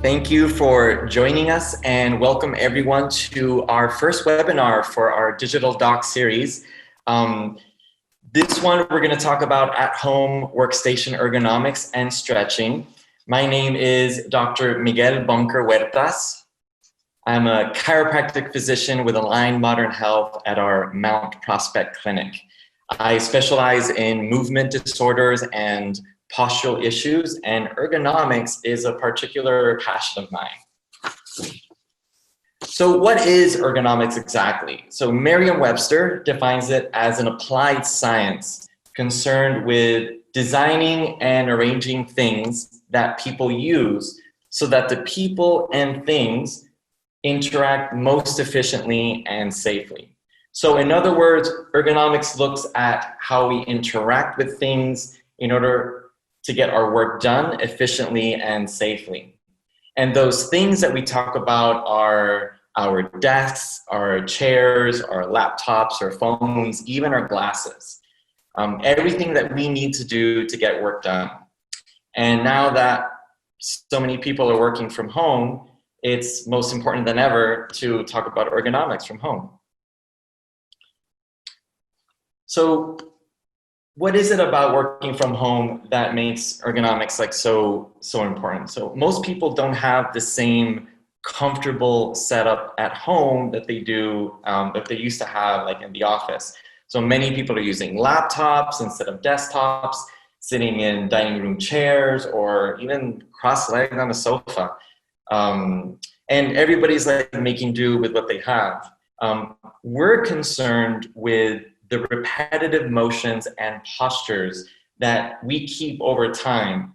Thank you for joining us and welcome everyone to our first webinar for our Digital Doc series. This one we're going to talk about at-home workstation ergonomics and stretching. My name is Dr. Miguel Bunker-Huertas. I'm a chiropractic physician with Align Modern Health at our Mount Prospect Clinic. I specialize in movement disorders and postural issues, and ergonomics is a particular passion of mine. So what is ergonomics exactly? So Merriam-Webster defines it as an applied science concerned with designing and arranging things that people use so that the people and things interact most efficiently and safely. So in other words, ergonomics looks at how we interact with things in order to get our work done efficiently and safely. And those things that we talk about are our desks, our chairs, our laptops, our phones, even our glasses. Everything that we need to do to get work done. And now that so many people are working from home, it's most important than ever to talk about ergonomics from home. So what is it about working from home that makes ergonomics like so important? So most people don't have the same comfortable setup at home that they do, that they used to have like in the office. So many people are using laptops instead of desktops, sitting in dining room chairs, or even cross-legged on a sofa. And everybody's like making do with what they have. We're concerned with the repetitive motions and postures that we keep over time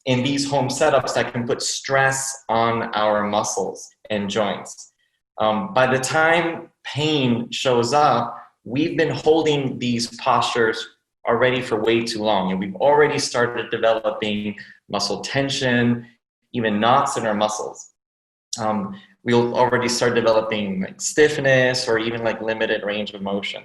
in these home setups that can put stress on our muscles and joints. By the time pain shows up, we've been holding these postures already for way too long, and we've already started developing muscle tension, even knots in our muscles. We'll already start developing like stiffness or even like limited range of motion.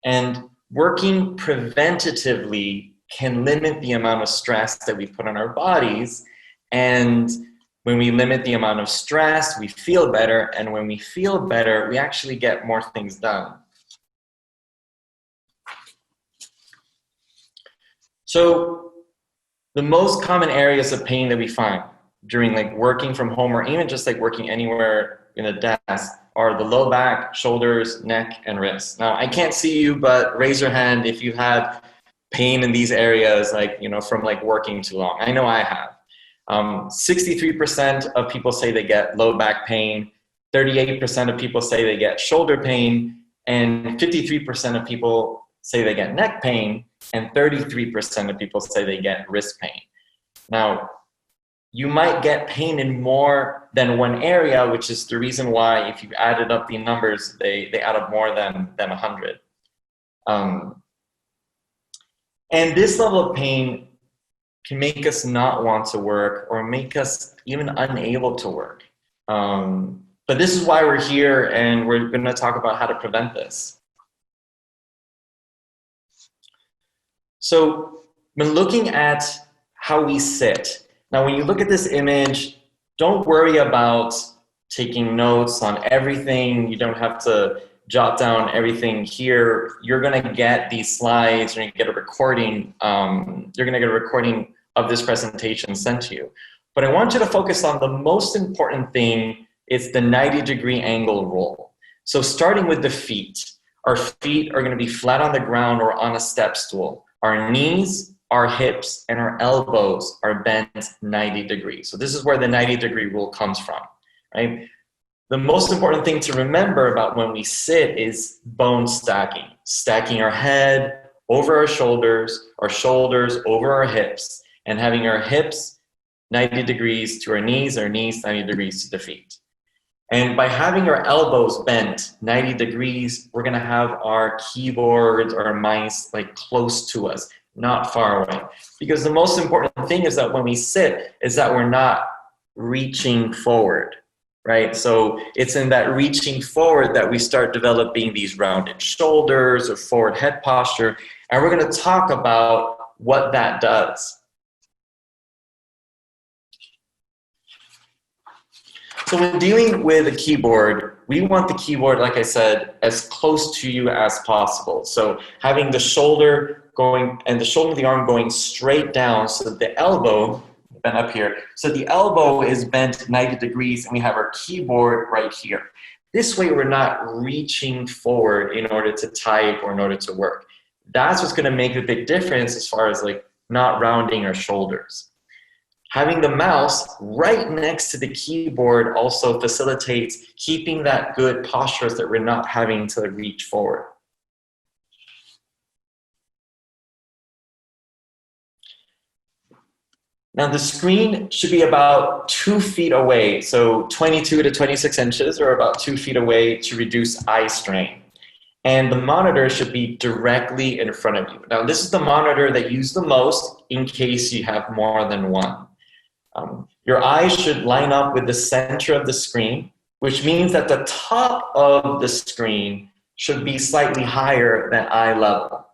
And working preventatively can limit the amount of stress that we put on our bodies. And when we limit the amount of stress, we feel better. And when we feel better, we actually get more things done. So the most common areas of pain that we find during like working from home or even just like working anywhere in a desk are the low back, shoulders, neck, and wrists. Now, I can't see you, but raise your hand if you had pain in these areas, like, you know, from like working too long. I know I have. 63% of people say they get low back pain, 38% of people say they get shoulder pain, and 53% of people say they get neck pain, and 33% of people say they get wrist pain. Now, you might get pain in more than one area, which is the reason why if you added up the numbers, they add up more than 100. And this level of pain can make us not want to work or make us even unable to work. But this is why we're here, and we're going to talk about how to prevent this. So when looking at how we sit, now, when you look at this image, don't worry about taking notes on everything. You don't have to jot down everything here. You're going to get these slides, you're going to get a recording. You're going to get a recording of this presentation sent to you. But I want you to focus on the most important thing. It's the 90-degree angle rule. So starting with the feet. Our feet are going to be flat on the ground or on a step stool. Our knees, our hips, and our elbows are bent 90 degrees. So this is where the 90-degree rule comes from, right? The most important thing to remember about when we sit is bone stacking. Stacking our head over our shoulders over our hips, and having our hips 90 degrees to our knees 90 degrees to the feet. And by having our elbows bent 90 degrees, we're gonna have our keyboards or mice like close to us, not far away. Because the most important thing is that when we sit, is that we're not reaching forward, right? So it's in that reaching forward that we start developing these rounded shoulders or forward head posture. And we're gonna talk about what that does. So when dealing with a keyboard, we want the keyboard, like I said, as close to you as possible. So having the shoulder going and the shoulder of the arm going straight down so that the elbow, bent up here, so the elbow is bent 90 degrees and we have our keyboard right here. This way we're not reaching forward in order to type or in order to work. That's what's going to make a big difference as far as like not rounding our shoulders. Having the mouse right next to the keyboard also facilitates keeping that good posture so that we're not having to reach forward. Now the screen should be about 2 feet away, so 22 to 26 inches or about 2 feet away to reduce eye strain. And the monitor should be directly in front of you. Now this is the monitor that you use the most in case you have more than one. Your eyes should line up with the center of the screen, which means that the top of the screen should be slightly higher than eye level.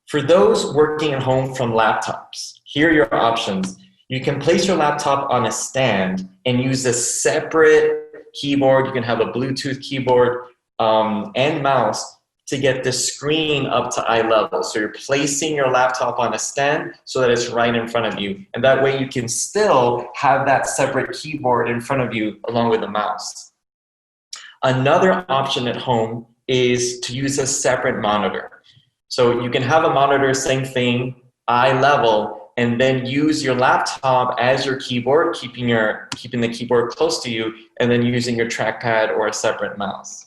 For those working at home from laptops, here are your options. You can place your laptop on a stand and use a separate keyboard. You can have a Bluetooth keyboard and mouse to get the screen up to eye level. So you're placing your laptop on a stand so that it's right in front of you. And that way you can still have that separate keyboard in front of you along with the mouse. Another option at home is to use a separate monitor. So you can have a monitor, same thing, eye level, and then use your laptop as your keyboard, keeping the keyboard close to you, and then using your trackpad or a separate mouse.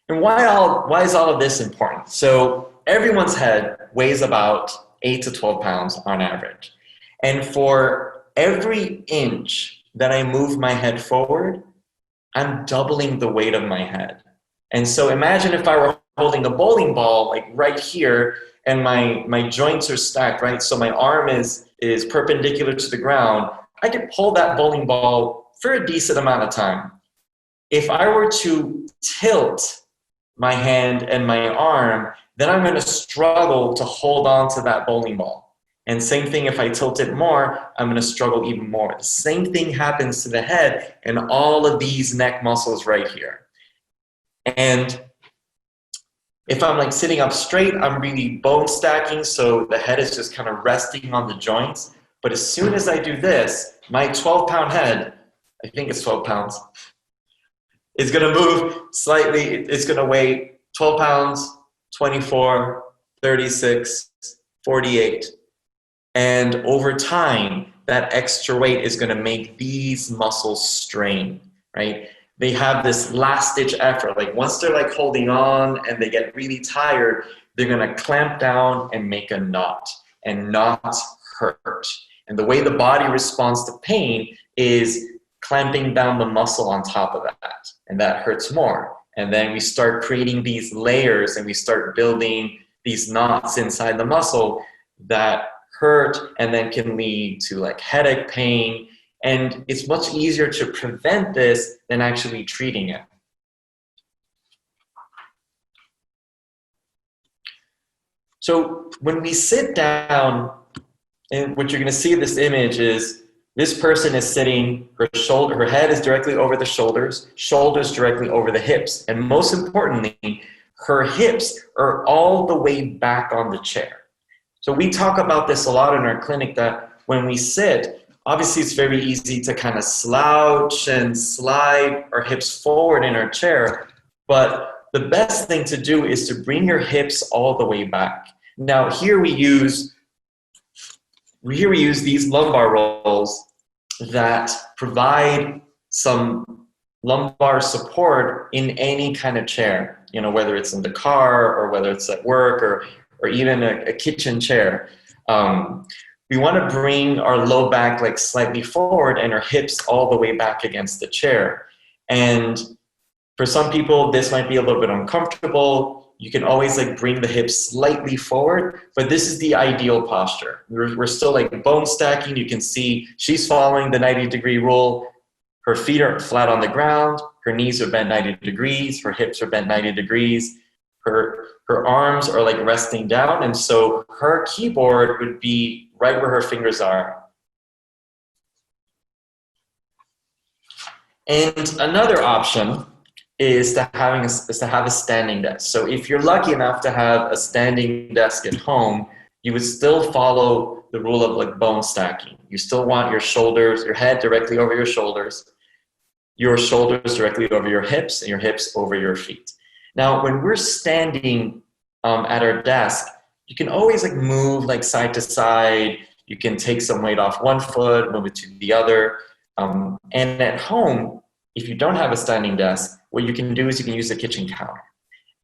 And why is all of this important? So everyone's head weighs about 8 to 12 pounds on average. And for every inch that I move my head forward, I'm doubling the weight of my head. And so imagine if I were holding a bowling ball like right here and my joints are stacked, right? So my arm is perpendicular to the ground. I could pull that bowling ball for a decent amount of time. If I were to tilt my hand and my arm, then I'm going to struggle to hold on to that bowling ball. And same thing, if I tilt it more, I'm going to struggle even more. The same thing happens to the head and all of these neck muscles right here. And if I'm like sitting up straight, I'm really bone stacking, so the head is just kind of resting on the joints. But as soon as I do this, my 12-pound head, I think it's 12 pounds, is going to move slightly. It's going to weigh 12 pounds, 24, 36, 48. And over time, that extra weight is going to make these muscles strain, right? They have this last-ditch effort. Like once they're like holding on and they get really tired, they're going to clamp down and make a knot, and knots hurt. And the way the body responds to pain is clamping down the muscle on top of that, and that hurts more. And then we start creating these layers and we start building these knots inside the muscle that hurt and then can lead to like headache pain. And it's much easier to prevent this than actually treating it. So when we sit down, and what you're going to see in this image is this person is sitting, her head is directly over the shoulders directly over the hips. And most importantly, her hips are all the way back on the chair. So we talk about this a lot in our clinic, that when we sit, obviously it's very easy to kind of slouch and slide our hips forward in our chair. But the best thing to do is to bring your hips all the way back. Now here we use these lumbar rolls that provide some lumbar support in any kind of chair, you know, whether it's in the car or whether it's at work or even a kitchen chair. We want to bring our low back like slightly forward and our hips all the way back against the chair. And for some people, this might be a little bit uncomfortable. You can always like bring the hips slightly forward, but this is the ideal posture. We're still like bone stacking. You can see she's following the 90-degree rule. Her feet are flat on the ground. Her knees are bent 90 degrees. Her hips are bent 90 degrees. Her arms are like resting down. And so her keyboard would be right where her fingers are. And another option is to have a standing desk. So if you're lucky enough to have a standing desk at home, you would still follow the rule of like bone stacking. You still want your shoulders, your head directly over your shoulders directly over your hips, and your hips over your feet. Now, when we're standing at our desk, you can always like move like side to side. You can take some weight off one foot, move it to the other. And at home, if you don't have a standing desk, what you can do is you can use the kitchen counter.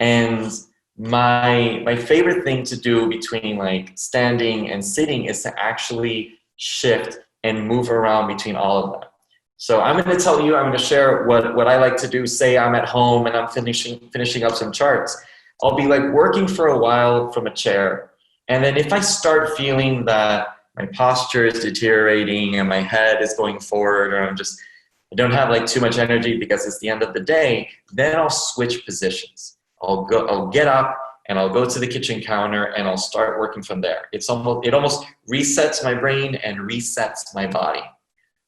And my favorite thing to do between like standing and sitting is to actually shift and move around between all of them. So I'm going to tell you, I'm going to share what I like to do. Say I'm at home and I'm finishing up some charts. I'll be like working for a while from a chair. And then if I start feeling that my posture is deteriorating and my head is going forward, or I don't have like too much energy because it's the end of the day, then I'll switch positions. I'll get up and I'll go to the kitchen counter and I'll start working from there. It almost resets my brain and resets my body.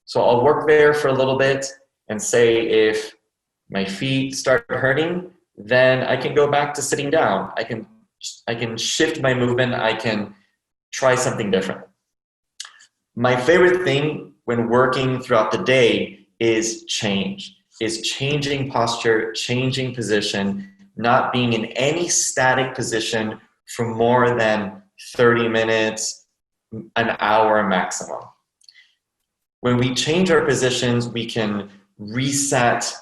So I'll work there for a little bit, and say if my feet start hurting, then I can go back to sitting down. I can shift my movement. I can try something different. My favorite thing when working throughout the day is changing posture, changing position, not being in any static position for more than 30 minutes, an hour maximum. When we change our positions, we can reset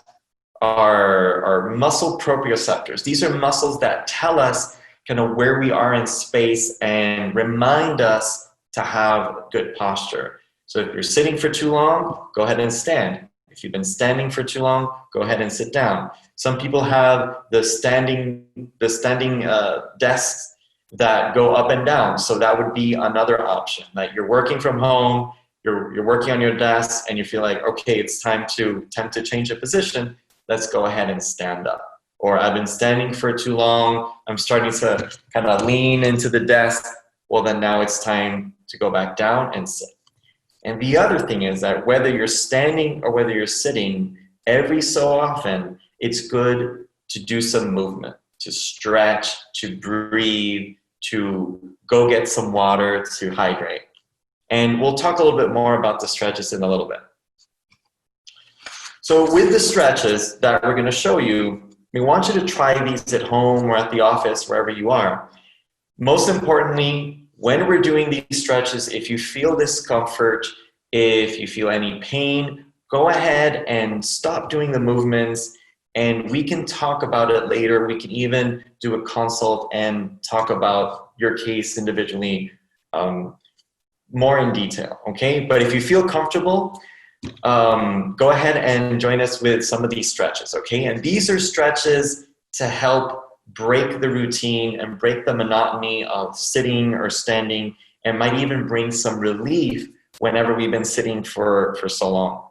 our muscle proprioceptors. These are muscles that tell us kind of where we are in space and remind us to have good posture. So if you're sitting for too long, go ahead and stand. If you've been standing for too long, go ahead and sit down. Some people have the standing desks that go up and down. So that would be another option. Like you're working from home, you're working on your desk, and you feel like, okay, it's time to change the position. Let's go ahead and stand up. Or I've been standing for too long. I'm starting to kind of lean into the desk. Well, then now it's time to go back down and sit. And the other thing is that whether you're standing or whether you're sitting, every so often, it's good to do some movement, to stretch, to breathe, to go get some water, to hydrate. And we'll talk a little bit more about the stretches in a little bit. So with the stretches that we're going to show you, we want you to try these at home or at the office, wherever you are. Most importantly, when we're doing these stretches, if you feel discomfort, if you feel any pain, go ahead and stop doing the movements, and we can talk about it later. We can even do a consult and talk about your case individually more in detail, okay? But if you feel comfortable, go ahead and join us with some of these stretches, okay? And these are stretches to help break the routine and break the monotony of sitting or standing, and might even bring some relief whenever we've been sitting for so long.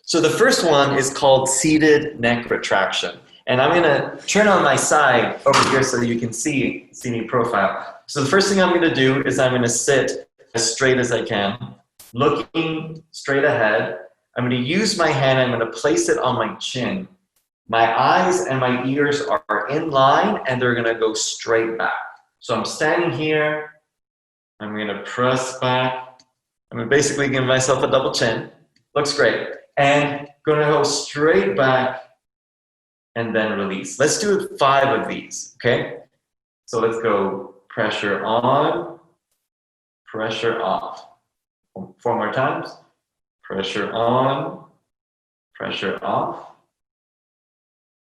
So the first one is called seated neck retraction. And I'm gonna turn on my side over here so you can see me profile. So the first thing I'm gonna do is I'm gonna sit as straight as I can, looking straight ahead. I'm gonna use my hand, I'm gonna place it on my chin. My eyes and my ears are in line, and they're gonna go straight back. So I'm standing here, I'm gonna press back. I'm gonna basically give myself a double chin. Looks great. And gonna go straight back and then release. Let's do 5 of these, okay? So let's go pressure on, pressure off. 4 more times. Pressure on, pressure off,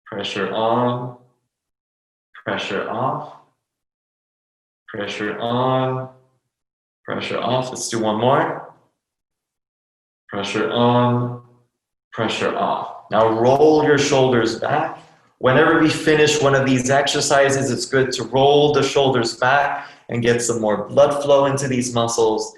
pressure on, pressure off, pressure on, pressure off. Let's do 1 more. Pressure on, pressure off. Now roll your shoulders back. Whenever we finish one of these exercises, it's good to roll the shoulders back and get some more blood flow into these muscles.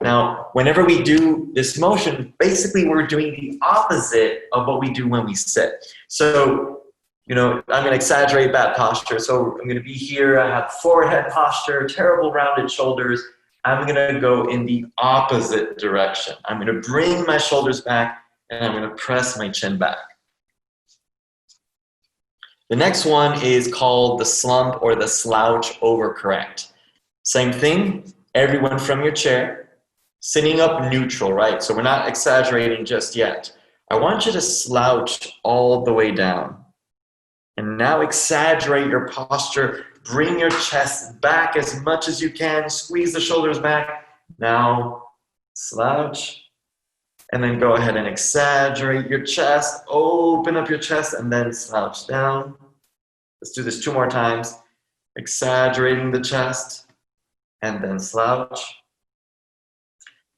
Now, whenever we do this motion, basically we're doing the opposite of what we do when we sit. So, you know, I'm gonna exaggerate bad posture. So I'm gonna be here, I have forehead posture, terrible rounded shoulders. I'm gonna go in the opposite direction. I'm gonna bring my shoulders back and I'm going to press my chin back. The next one is called the slump or the slouch overcorrect. Same thing, everyone from your chair, sitting up neutral, right? So we're not exaggerating just yet. I want you to slouch all the way down. And now exaggerate your posture. Bring your chest back as much as you can. Squeeze the shoulders back. Now slouch. And then go ahead and exaggerate your chest. Open up your chest and then slouch down. Let's do this 2 more times. Exaggerating the chest and then slouch.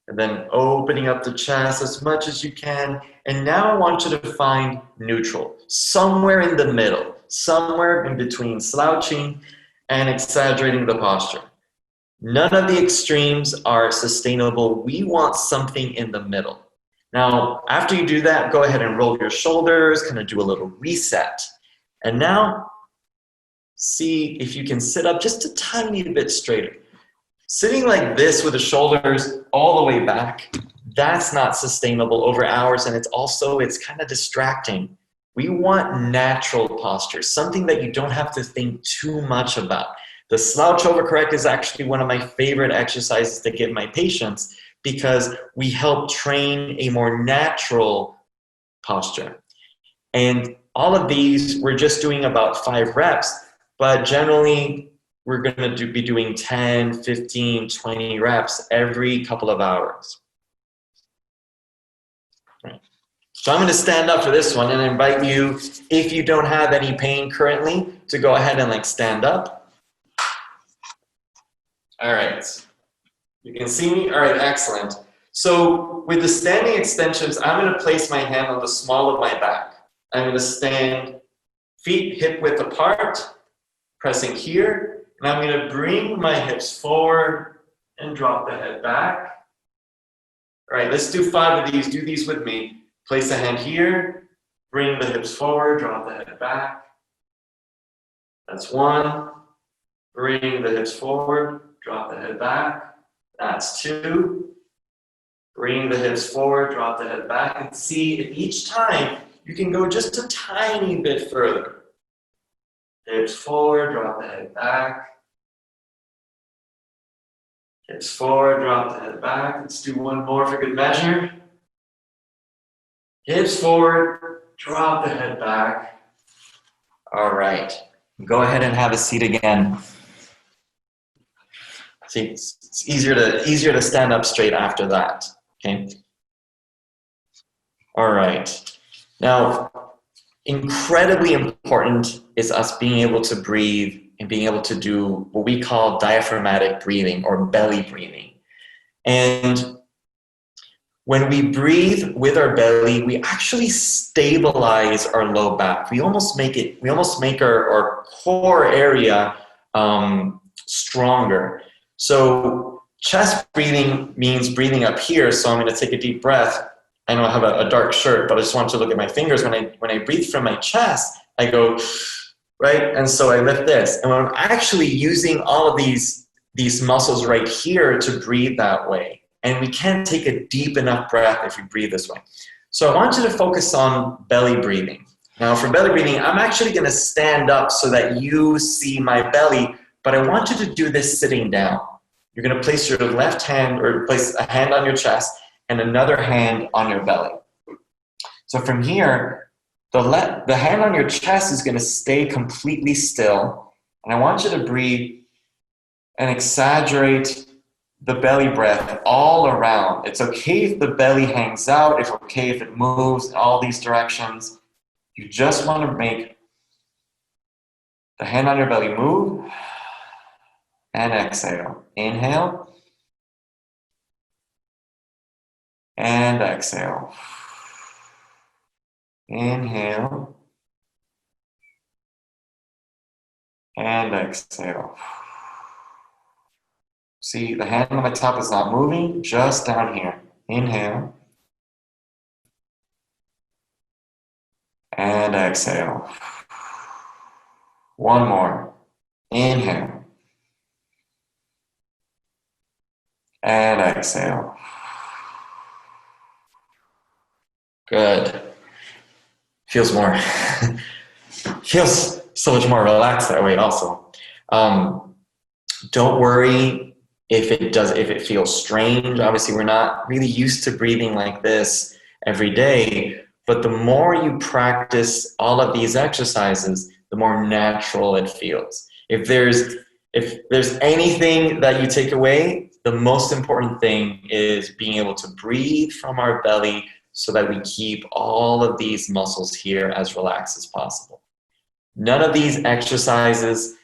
And then opening up the chest as much as you can. And now I want you to find neutral, somewhere in the middle, somewhere in between slouching and exaggerating the posture. None of the extremes are sustainable. We want something in the middle. Now, after you do that, go ahead and roll your shoulders, kind of do a little reset. And now, see if you can sit up just a tiny bit straighter. Sitting like this with the shoulders all the way back, that's not sustainable over hours, and it's kind of distracting. We want natural posture, something that you don't have to think too much about. The slouch overcorrect is actually one of my favorite exercises to give my patients because we help train a more natural posture. And all of these, we're just doing about 5 reps, but generally we're going to be doing 10, 15, 20 reps every couple of hours. Right. So I'm going to stand up for this one and invite you, if you don't have any pain currently, to go ahead and stand up. All right. You can see me? All right, excellent. So with the standing extensions, I'm going to place my hand on the small of my back. I'm going to stand feet hip width apart, pressing here. And I'm going to bring my hips forward and drop the head back. All right, let's do 5 of these. Do these with me. Place a hand here, bring the hips forward, drop the head back. That's 1. Bring the hips forward, drop the head back. That's 2. Bring the hips forward, drop the head back. And see if each time you can go just a tiny bit further. Hips forward, drop the head back. Hips forward, drop the head back. Let's do 1 more for good measure. Hips forward, drop the head back. All right. Go ahead and have a seat again. See, it's easier to stand up straight after that. Okay. All right. Now, incredibly important is us being able to breathe and being able to do what we call diaphragmatic breathing or belly breathing. And when we breathe with our belly, we actually stabilize our low back. We almost make our core area stronger. So chest breathing means breathing up here. So I'm going to take a deep breath. I know I have a dark shirt, but I just want you to look at my fingers. When I breathe from my chest, I go, right? And so I lift this. And I'm actually using all of these muscles right here to breathe that way. And we can't take a deep enough breath if we breathe this way. So I want you to focus on belly breathing. Now for belly breathing, I'm actually going to stand up so that you see my belly, but I want you to do this sitting down. You're going to place your left hand, or place a hand on your chest and another hand on your belly. So from here, the hand on your chest is going to stay completely still. And I want you to breathe and exaggerate the belly breath all around. It's okay if the belly hangs out. It's okay if it moves in all these directions. You just want to make the hand on your belly move and exhale. Inhale and exhale. Inhale and exhale. See, the hand on my top is not moving, just down here. Inhale and exhale. 1 more. Inhale and exhale. Good. Feels more, feels so much more relaxed that way also. Don't worry if it feels strange. Obviously, we're not really used to breathing like this every day, but the more you practice all of these exercises, the more natural it feels. If there's anything that you take away, the most important thing is being able to breathe from our belly so that we keep all of these muscles here as relaxed as possible. None of these exercises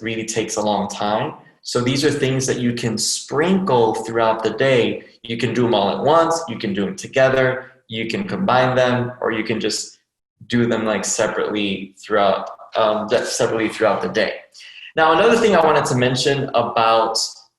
really takes a long time. So these are things that you can sprinkle throughout the day. You can do them all at once, you can do them together, you can combine them, or you can just do them like separately throughout the day. Now, another thing I wanted to mention about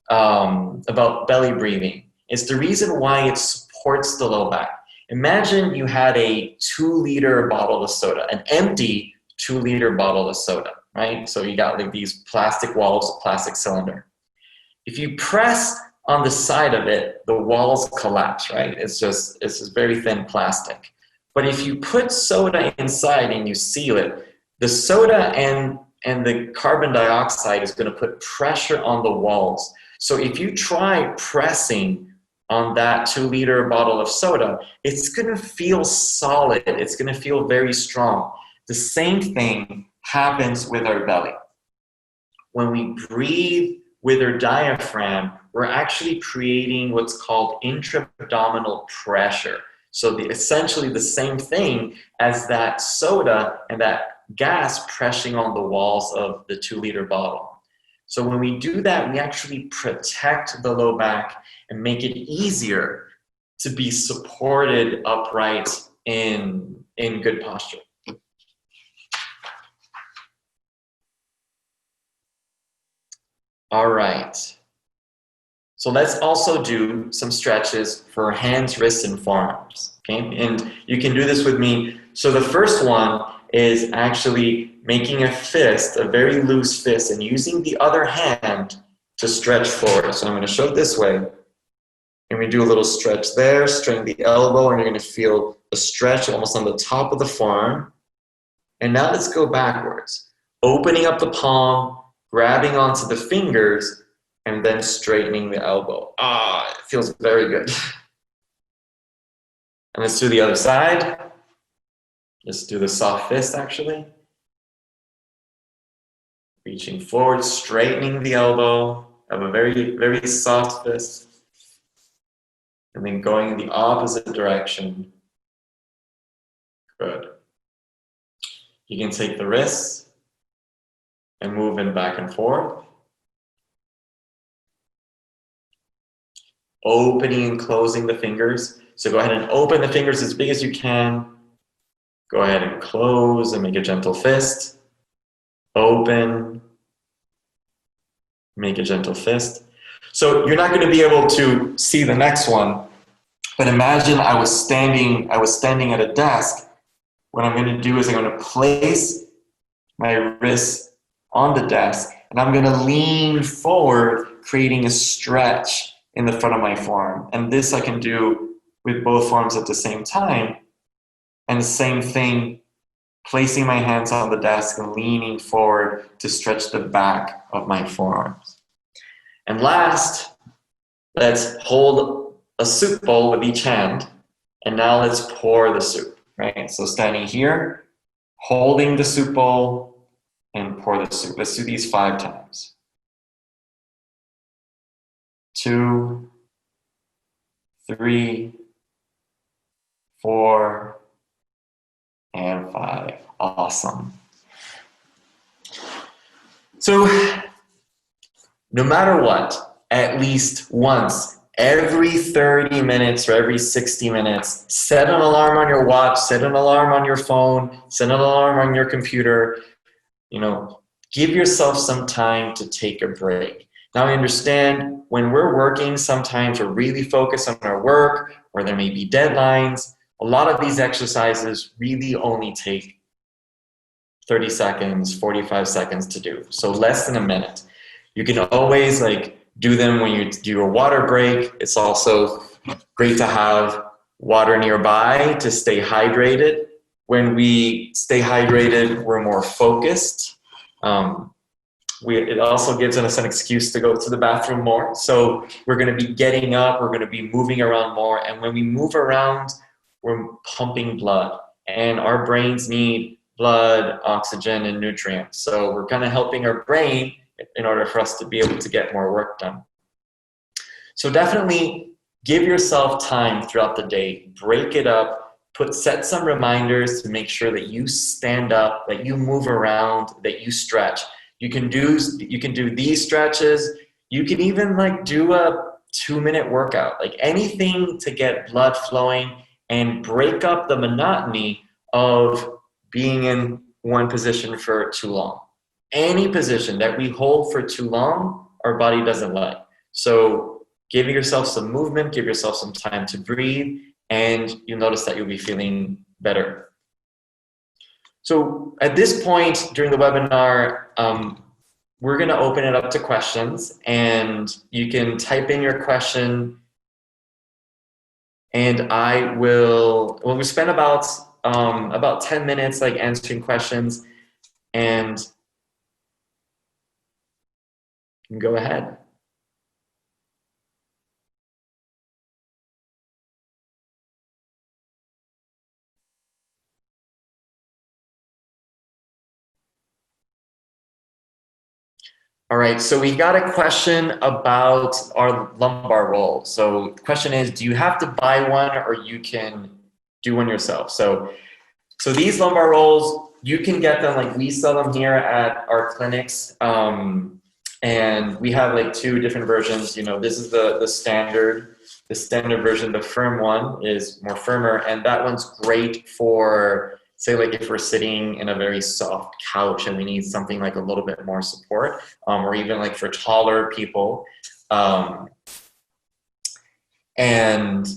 belly breathing is the reason why it supports the low back. Imagine you had a 2-liter bottle of soda, an empty 2-liter bottle of soda, right? So you got like these plastic walls, plastic cylinder. If you press on the side of it, the walls collapse, right? It's just very thin plastic. But if you put soda inside and you seal it, the soda and the carbon dioxide is going to put pressure on the walls. So if you try pressing on that 2-liter bottle of soda, it's going to feel solid. It's going to feel very strong. The same thing happens with our belly. When we breathe with our diaphragm, we're actually creating what's called intra-abdominal pressure. So essentially the same thing as that soda and that gas pressing on the walls of the 2-liter bottle. So when we do that, we actually protect the low back and make it easier to be supported upright in good posture. All right. So let's also do some stretches for hands, wrists, and forearms. Okay, and you can do this with me. So the first one is actually making a fist, a very loose fist, and using the other hand to stretch forward. So I'm going to show it this way. And we do a little stretch there, straighten the elbow, and you're going to feel a stretch almost on the top of the forearm. And now let's go backwards. Opening up the palm, grabbing onto the fingers, and then straightening the elbow. It feels very good. And let's do the other side. Let's do the soft fist, actually. Reaching forward, straightening the elbow. Have a very, very soft fist. And then going in the opposite direction. Good. You can take the wrists and move in back and forth. Opening and closing the fingers. So go ahead and open the fingers as big as you can. Go ahead and close and make a gentle fist. Open. Make a gentle fist. So you're not going to be able to see the next one, but imagine I was standing at a desk. What I'm going to do is I'm going to place my wrist on the desk and I'm going to lean forward, creating a stretch in the front of my forearm. And this I can do with both forearms at the same time. And the same thing, placing my hands on the desk and leaning forward to stretch the back of my forearms. And last, let's hold a soup bowl with each hand. And now let's pour the soup, right? So standing here, holding the soup bowl and pour the soup. Let's do these 5 times. 2, 3, 4, and 5. Awesome. So, no matter what, at least once every 30 minutes or every 60 minutes, set an alarm on your watch, set an alarm on your phone, set an alarm on your computer. Give yourself some time to take a break. Now, I understand when we're working, sometimes we're really focused on our work, or there may be deadlines. A lot of these exercises really only take 30 seconds, 45 seconds to do. So less than a minute. You can always do them when you do your water break. It's also Great to have water nearby to stay hydrated. When we stay hydrated, we're more focused. It also gives us an excuse to go to the bathroom more. So we're going to be getting up, we're going to be moving around more. And when we move around, we're pumping blood. And our brains need blood, oxygen, and nutrients. So we're kind of helping our brain in order for us to be able to get more work done. So definitely give yourself time throughout the day. Break it up. Set some reminders to make sure that you stand up, that you move around, that you stretch. You can do these stretches. You can even like do a 2-minute workout, like anything to get blood flowing and break up the monotony of being in one position for too long. Any position that we hold for too long, our body doesn't like. So give yourself some movement, give yourself some time to breathe, and you'll notice that you'll be feeling better. So at this point during the webinar, we're going to open it up to questions, and you can type in your question, and we spend about 10 minutes like answering questions, and you can go ahead. All right, so we got a question about our lumbar roll. So the question is, do you have to buy one or you can do one yourself? So these lumbar rolls, you can get them, like we sell them here at our clinics. And we have like 2 different versions. You know, this is the standard version. The firm one is more firmer, and that one's great for, say, like if we're sitting in a very soft couch and we need something like a little bit more support, or even like for taller people. And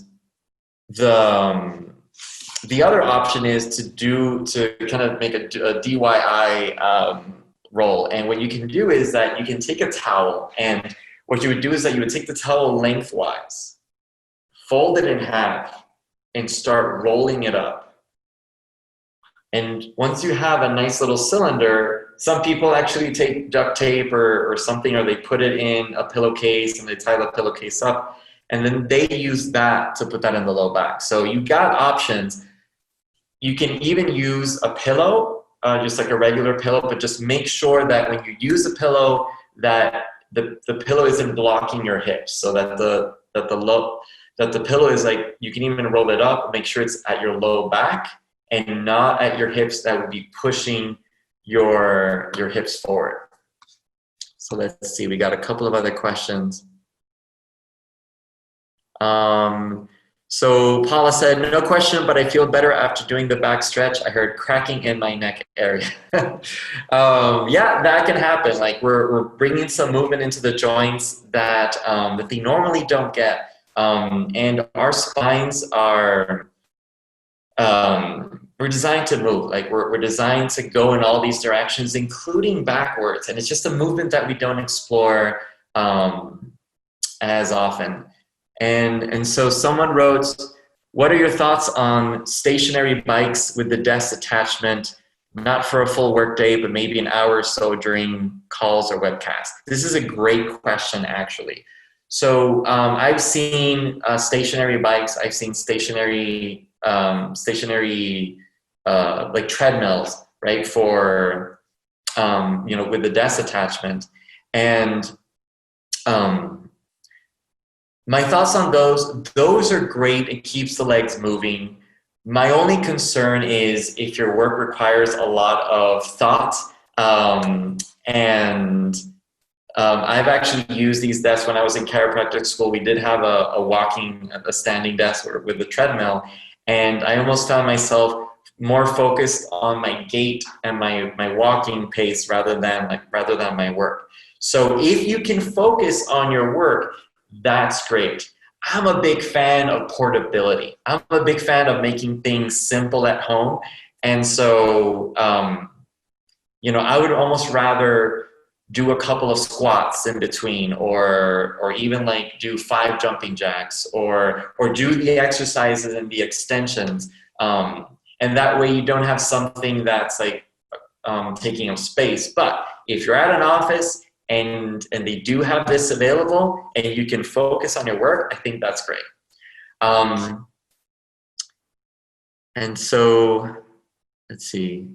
the other option is to kind of make a DIY roll. And what you can do is that you can take a towel, and what you would do is that you would take the towel lengthwise, fold it in half, and start rolling it up. And once you have a nice little cylinder, some people actually take duct tape or something, or they put it in a pillowcase and they tie the pillowcase up, and then they use that to put that in the low back. So you've got options. You can even use a pillow, just like a regular pillow, but just make sure that when you use a pillow, that the pillow isn't blocking your hips, so that the pillow is like, you can even roll it up, make sure it's at your low back and not at your hips. That would be pushing your hips forward. So let's see, we got a couple of other questions. So Paula said, no question, but I feel better after doing the back stretch. I heard cracking in my neck area. Yeah, that can happen. Like we're bringing some movement into the joints that they normally don't get. And our spines are, we're designed to move. Like we're designed to go in all these directions, including backwards. And it's just a movement that we don't explore as often. And so someone wrote, what are your thoughts on stationary bikes with the desk attachment, not for a full work day, but maybe an hour or so during calls or webcasts? This is a great question, actually. So I've seen stationary bikes. I've seen stationary like treadmills, right? For, you know, with the desk attachment. And my thoughts on those are great. It keeps the legs moving. My only concern is if your work requires a lot of thought, and I've actually used these desks when I was in chiropractic school. We did have a standing desk with a treadmill, and I almost found myself more focused on my gait and my walking pace rather than my work. So if you can focus on your work, that's great. I'm a big fan of portability. I'm a big fan of making things simple at home. And so, you know, I would almost rather do a couple of squats in between, or even like do 5 jumping jacks, or do the exercises and the extensions. And that way you don't have something that's like taking up space. But if you're at an office and they do have this available and you can focus on your work, I think that's great. And so, let's see.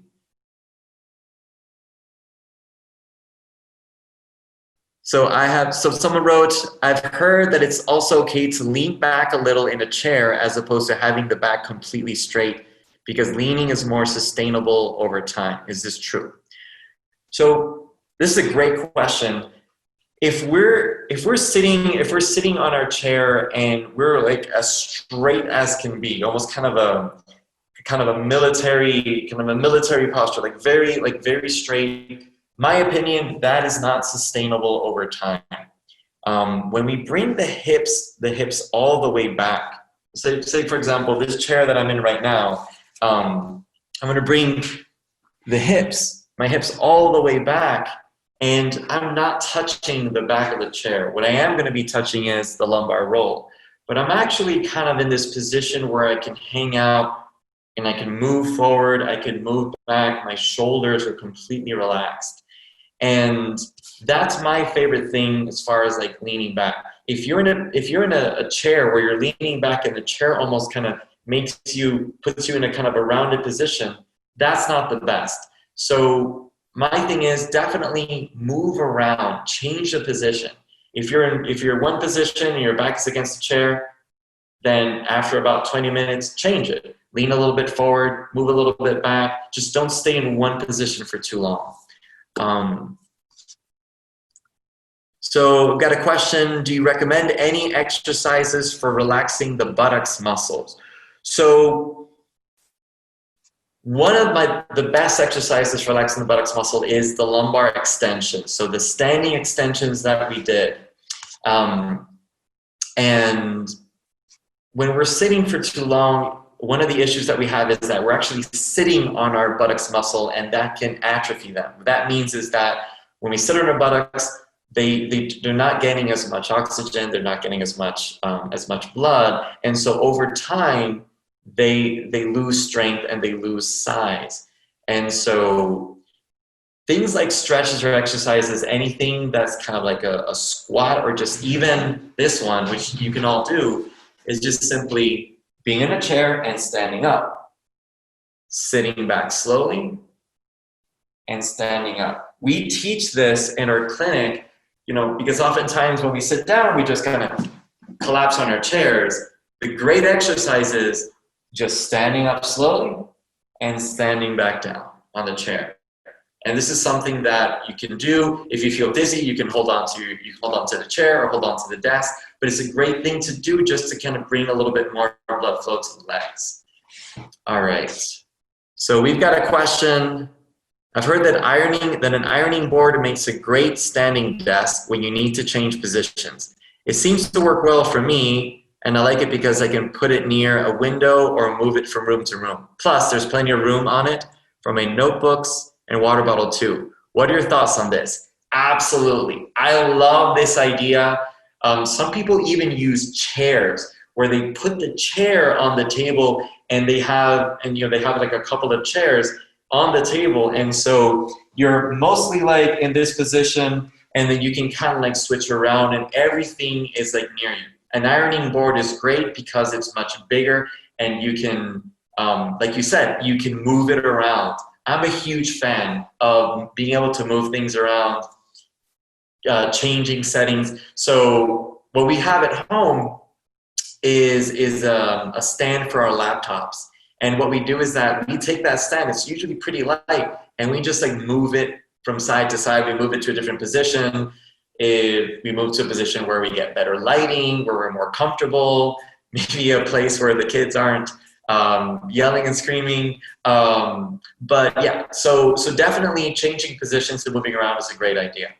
So someone wrote, I've heard that it's also okay to lean back a little in a chair as opposed to having the back completely straight because leaning is more sustainable over time. Is this true? So this is a great question. If we're sitting on our chair and we're like as straight as can be, almost kind of a military posture, like very straight. My opinion, that is not sustainable over time. When we bring the hips all the way back, say for example, this chair that I'm in right now, I'm going to bring my hips all the way back, and I'm not touching the back of the chair. What I am going to be touching is the lumbar roll. But I'm actually kind of in this position where I can hang out and I can move forward, I can move back, my shoulders are completely relaxed. And that's my favorite thing as far as like leaning back. If you're in a chair where you're leaning back and the chair almost kind of puts you in a kind of a rounded position, that's not the best. So my thing is definitely move around, change the position. If you're one position and your back is against the chair, then after about 20 minutes, change it. Lean a little bit forward, move a little bit back. Just don't stay in one position for too long. So I've got a question. Do you recommend any exercises for relaxing the buttocks muscles? So one of the best exercises for relaxing the buttocks muscle is the lumbar extension. So the standing extensions that we did. And when we're sitting for too long, one of the issues that we have is that we're actually sitting on our buttocks muscle, and that can atrophy them. What that means is that when we sit on our buttocks, they're not getting as much oxygen, they're not getting as much blood, and so over time they lose strength and they lose size. And so things like stretches or exercises, anything that's kind of like a squat, or just even this one, which you can all do, is just simply being in a chair and standing up, sitting back slowly, and standing up. We teach this in our clinic, because oftentimes when we sit down, we just kind of collapse on our chairs. The great exercise is just standing up slowly and standing back down on the chair. And this is something that you can do. If you feel dizzy, you can hold on to the chair or hold on to the desk. But it's a great thing to do just to kind of bring a little bit more blood flow to the legs. All right. So we've got a question. I've heard that an ironing board makes a great standing desk when you need to change positions. It seems to work well for me, and I like it because I can put it near a window or move it from room to room. Plus, there's plenty of room on it for my notebooks and water bottle too. What are your thoughts on this? Absolutely. I love this idea. Some people even use chairs where they put the chair on the table, and they have like a couple of chairs on the table, and so you're mostly like in this position, and then you can kind of like switch around, and everything is like near you. An ironing board is great because it's much bigger, and you can, like you said, you can move it around. I'm a huge fan of being able to move things around, changing settings. So what we have at home is a stand for our laptops. And what we do is that we take that stand, it's usually pretty light, and we just like move it from side to side. We move it to a different position. If we move to a position where we get better lighting, where we're more comfortable, maybe a place where the kids aren't yelling and screaming. But yeah, so definitely changing positions and moving around is a great idea.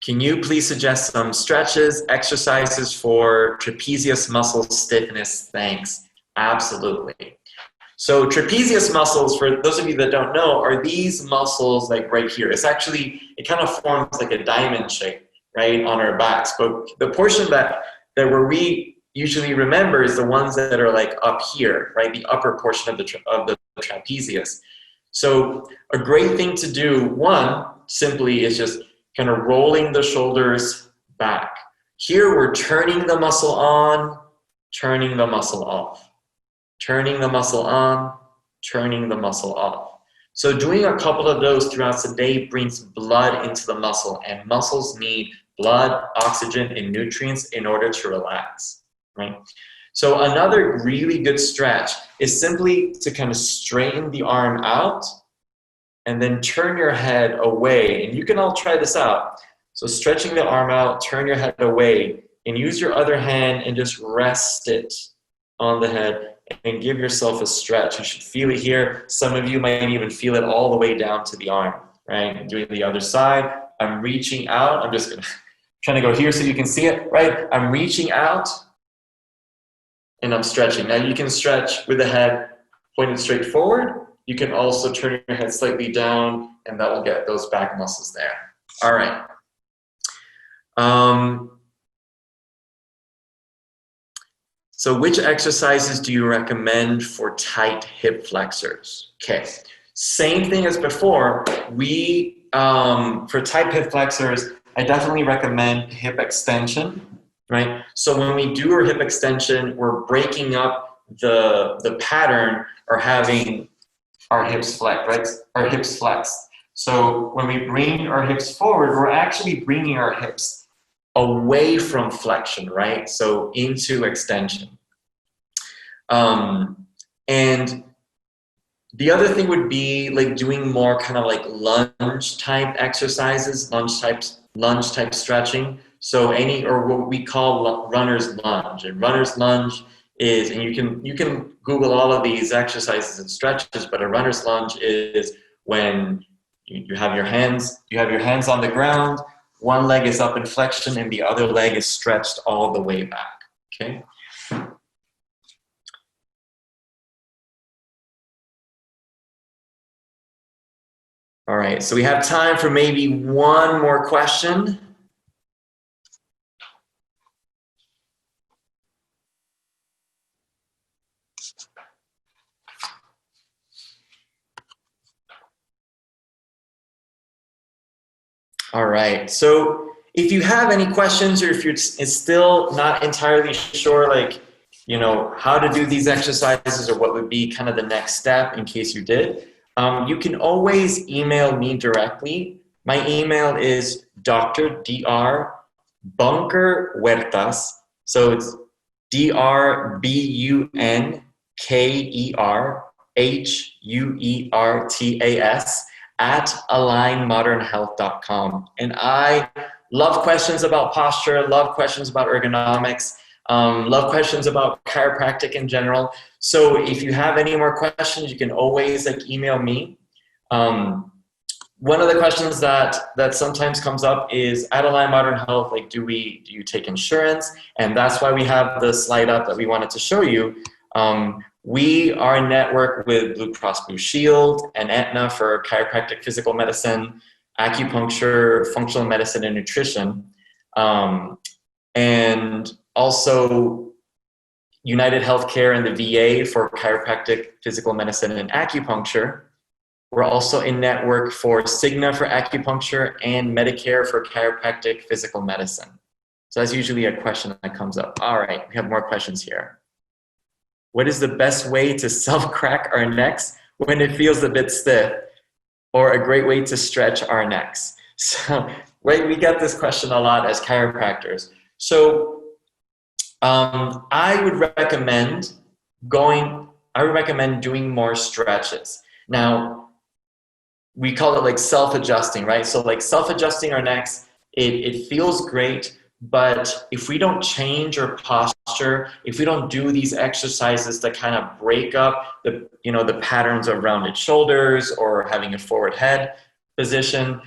Can you please suggest some stretches, exercises for trapezius muscle stiffness? Thanks. Absolutely. So trapezius muscles, for those of you that don't know, are these muscles like right here. It's actually, it kind of forms like a diamond shape, right, on our backs. But the portion that where we usually remember is the ones that are like up here, right, the upper portion of the trapezius. So a great thing to do, one, simply is just kind of rolling the shoulders back. Here we're turning the muscle on, turning the muscle off. Turning the muscle on, turning the muscle off. So doing a couple of those throughout the day brings blood into the muscle, and muscles need blood, oxygen, and nutrients in order to relax, right? So another really good stretch is simply to kind of straighten the arm out and then turn your head away. And you can all try this out. So stretching the arm out, turn your head away, and use your other hand and just rest it on the head and give yourself a stretch. You should feel it here. Some of you might even feel it all the way down to the arm, right? And doing the other side, I'm reaching out. I'm just trying to go here so you can see it, right? I'm reaching out and I'm stretching. Now you can stretch with the head pointed straight forward. You can also turn your head slightly down, and that will get those back muscles there. All right. So which exercises do you recommend for tight hip flexors? Okay, same thing as before. We, for tight hip flexors, I definitely recommend hip extension, right? So when we do our hip extension, we're breaking up the pattern or having our hips flex, right? Our hips flex. So when we bring our hips forward, we're actually bringing our hips away from flexion, right? So into extension. And the other thing would be like doing more kind of like lunge type exercises, lunge type stretching. So or what we call runner's lunge. And runner's lunge is, and you can Google all of these exercises and stretches, but a runner's lunge is when you have your hands on the ground, one leg is up in flexion and the other leg is stretched all the way back, okay? All right, so we have time for maybe one more question. All right, so if you have any questions or if you're still not entirely sure, like, you know, how to do these exercises or what would be kind of the next step in case you did, you can always email me directly. My email is Dr. Bunker-Huertas. So it's DRBUNKERHUERTAS @alignmodernhealth.com. And I love questions about posture, love questions about ergonomics, love questions about chiropractic in general. So if you have any more questions, you can always like email me. One of the questions that sometimes comes up is at Align Modern Health, like do you take insurance? And that's why we have the slide up that we wanted to show you. We are in network with Blue Cross Blue Shield and Aetna for chiropractic, physical medicine, acupuncture, functional medicine, and nutrition. And also United Healthcare and the VA for chiropractic, physical medicine, and acupuncture. We're also in network for Cigna for acupuncture and Medicare for chiropractic, physical medicine. So that's usually a question that comes up. All right, we have more questions here. What is the best way to self-crack our necks when it feels a bit stiff, or a great way to stretch our necks? So we get this question a lot as chiropractors. So I would recommend doing more stretches. Now, we call it like self-adjusting, right? So like self-adjusting our necks, it feels great, but if we don't change our posture, if we don't do these exercises that kind of break up the patterns of rounded shoulders or having a forward head position,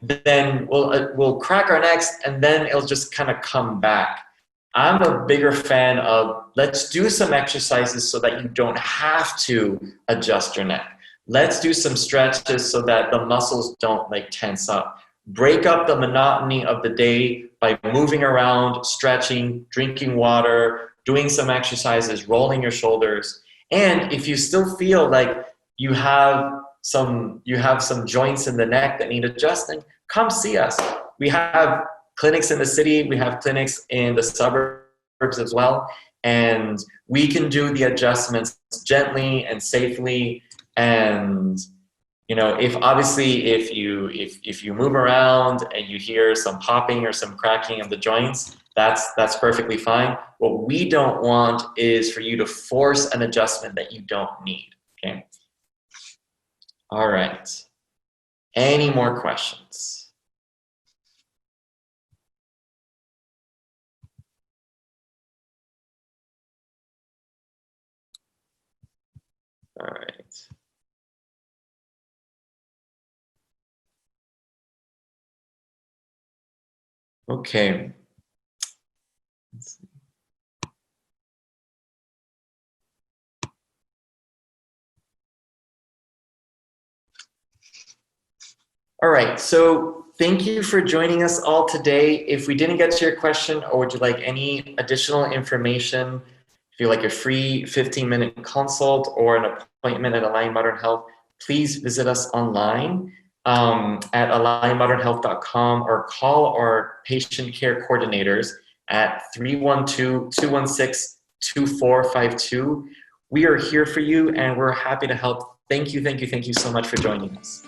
then we'll crack our necks and then it'll just kind of come back. I'm a bigger fan of let's do some exercises so that you don't have to adjust your neck. Let's do some stretches so that the muscles don't like tense up. Break up the monotony of the day by moving around, stretching, drinking water, doing some exercises, rolling your shoulders. And if you still feel like you have some joints in the neck that need adjusting, come see us. We have clinics in the city, we have clinics in the suburbs as well, and we can do the adjustments gently and safely. And you know, if you move around and you hear some popping or some cracking of the joints, that's perfectly fine. What we don't want is for you to force an adjustment that you don't need. Okay. All right. Any more questions? All right. Okay. Let's see. All right, so thank you for joining us all today. If we didn't get to your question or would you like any additional information, if you like a free 15-minute consult or an appointment at Align Modern Health, please visit us online at alignmodernhealth.com or call our patient care coordinators at 312-216-2452. We are here for you and we're happy to help. Thank you so much for joining us.